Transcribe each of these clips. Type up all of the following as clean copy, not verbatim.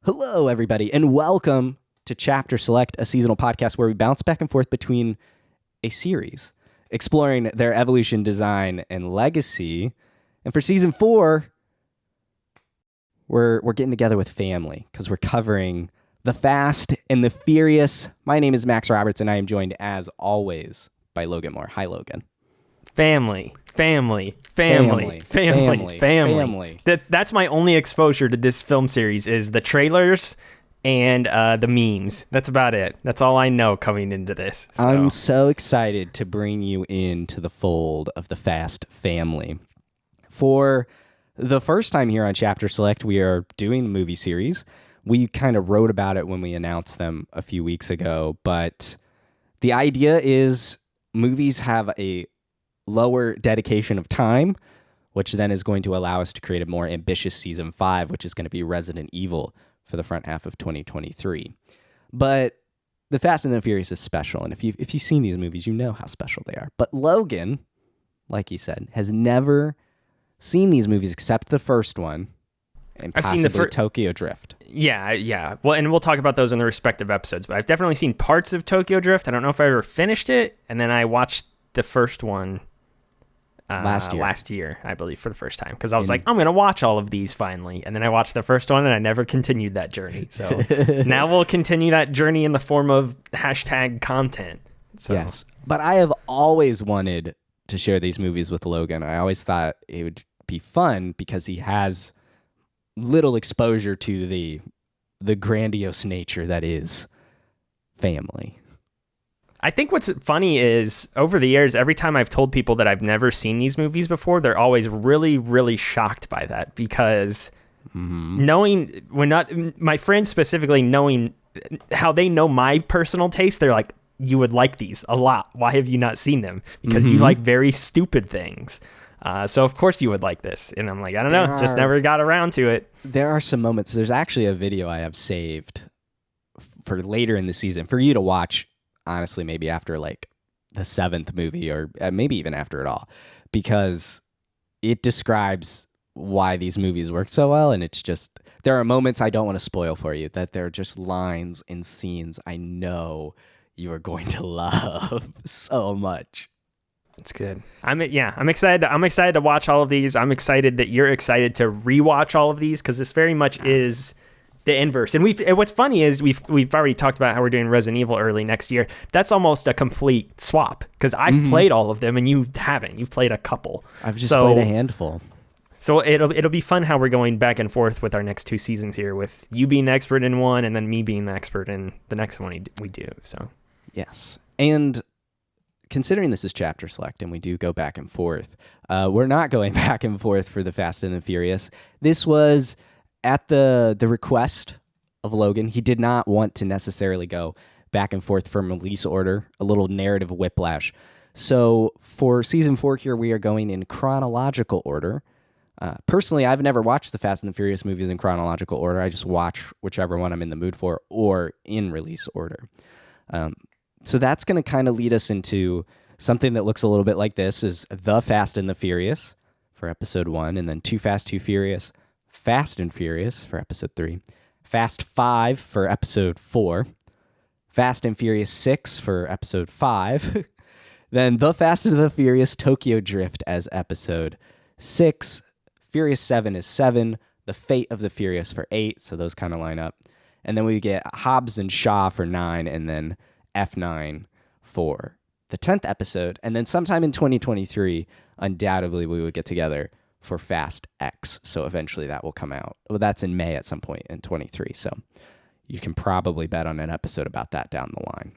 Hello, everybody, and welcome to Chapter Select, a seasonal podcast where we bounce back and forth between a series, exploring their evolution, design, and legacy. And for season 4, we're getting together with family because we're covering The Fast and the Furious. My name is Max Roberts, and I am joined, as always, by Logan Moore. Hi, Logan. Family. That's my only exposure to this film series is the trailers and the memes. That's about it. That's all I know coming into this. So. I'm so excited to bring you into the fold of the Fast family. For the first time here on Chapter Select, we are doing a movie series. We kind of wrote about it when we announced them a few weeks ago, but the idea is movies have a lower dedication of time, which then is going to allow us to create a more ambitious season 5, which is going to be Resident Evil for the front half of 2023. But The Fast and the Furious is special, and if you've seen these movies, you know how special they are. But Logan, like he said, has never seen these movies except the first one, and possibly I've seen Tokyo Drift. Yeah. Well, and we'll talk about those in the respective episodes, but I've definitely seen parts of Tokyo Drift. I don't know if I ever finished it, and then I watched the first one last year, I believe, for the first time, because I was like, I'm going to watch all of these finally. And then I watched the first one, and I never continued that journey. So now we'll continue that journey in the form of hashtag content. So. Yes, but I have always wanted to share these movies with Logan. I always thought it would be fun because he has little exposure to the grandiose nature that is family. I think what's funny is over the years, every time I've told people that I've never seen these movies before, they're always really, really shocked by that because my friends specifically knowing how they know my personal taste, they're like, you would like these a lot. Why have you not seen them? Because you like very stupid things. So of course you would like this. And I'm like, I don't know, just never got around to it. There are some moments. There's actually a video I have saved for later in the season for you to watch. Honestly, maybe after like the 7th movie or maybe even after it all, because it describes why these movies work so well. And it's just, there are moments I don't want to spoil for you, that they're just lines and scenes I know you are going to love so much. It's good. I'm excited. I'm excited to watch all of these. I'm excited that you're excited to rewatch all of these because this very much is the inverse. And what's funny is we've already talked about how we're doing Resident Evil early next year. That's almost a complete swap because I've played all of them and you haven't. You've played a couple. I've just played a handful. So it'll be fun how we're going back and forth with our next 2 seasons here, with you being the expert in one and then me being the expert in the next one we do. So yes, and considering this is Chapter Select and we do go back and forth, we're not going back and forth for The Fast and the Furious. This was at the request of Logan. He did not want to necessarily go back and forth from release order, a little narrative whiplash. So for season 4 here, we are going in chronological order. Personally, I've never watched the Fast and the Furious movies in chronological order. I just watch whichever one I'm in the mood for or in release order. So that's going to kind of lead us into something that looks a little bit like this: is The Fast and the Furious for episode 1, and then Too Fast, Too Furious, Fast and Furious for episode 3, Fast 5 for episode 4, Fast and Furious 6 for episode 5, then The Fast and the Furious Tokyo Drift as episode 6, Furious 7 is 7, The Fate of the Furious for 8, so those kind of line up, and then we get Hobbs and Shaw for 9, and then F9 for the 10th episode, and then sometime in 2023, undoubtedly we would get together for Fast X. So eventually that will come out. Well, that's in May at some point in 23. So you can probably bet on an episode about that down the line.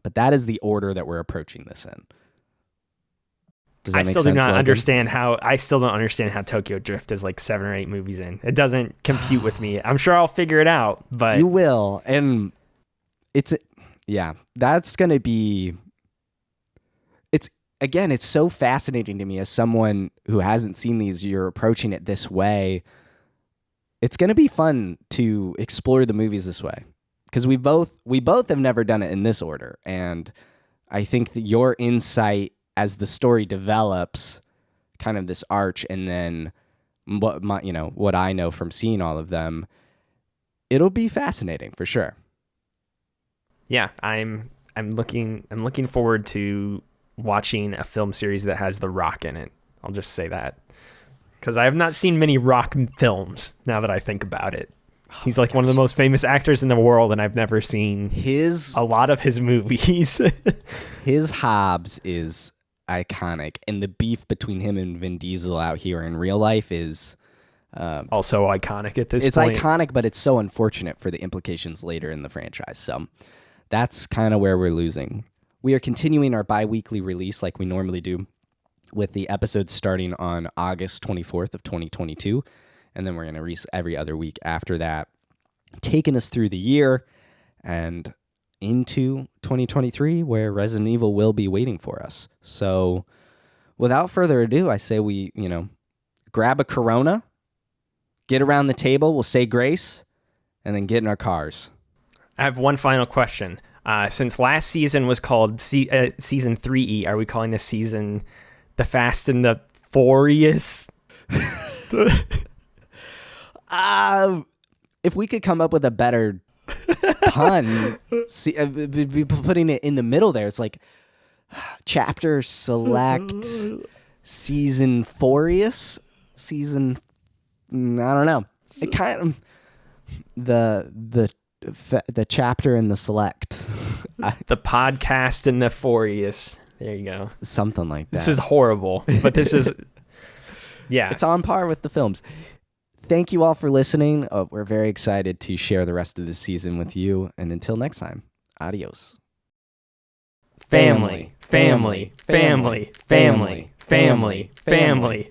But that is the order that we're approaching this in. Does that make sense, Logan? I still don't understand how Tokyo Drift is like 7 or 8 movies in. It doesn't compute with me. I'm sure I'll figure it out, but you will. And that's going to be, again, it's so fascinating to me as someone who hasn't seen these. You're approaching it this way. It's going to be fun to explore the movies this way because we both have never done it in this order. And I think that your insight as the story develops, kind of this arch, and then what I know from seeing all of them, it'll be fascinating for sure. Yeah, I'm looking forward to watching a film series that has The Rock in it. I'll just say that. Because I have not seen many Rock films, now that I think about it. He's like one of the most famous actors in the world, and I've never seen a lot of his movies. His Hobbs is iconic, and the beef between him and Vin Diesel out here in real life is also iconic at this point. It's iconic, but it's so unfortunate for the implications later in the franchise. So that's kind of where we're losing. We are continuing our bi-weekly release like we normally do, with the episodes starting on August 24th of 2022. And then we're going to release every other week after that, taking us through the year and into 2023, where Resident Evil will be waiting for us. So without further ado, I say we, grab a Corona, get around the table, we'll say grace, and then get in our cars. I have one final question. Since last season was called season 3E, are we calling this season The Fast and the Furious? If we could come up with a better pun, be putting it in the middle there. It's like chapter select season Furious season. I don't know. It kind of the chapter and the select. The podcast and the Furious. There you go. Something like that. This is horrible, but this is yeah. It's on par with the films. Thank you all for listening. We're very excited to share the rest of this season with you. And until next time, adios. Family, family, family, family, family, family.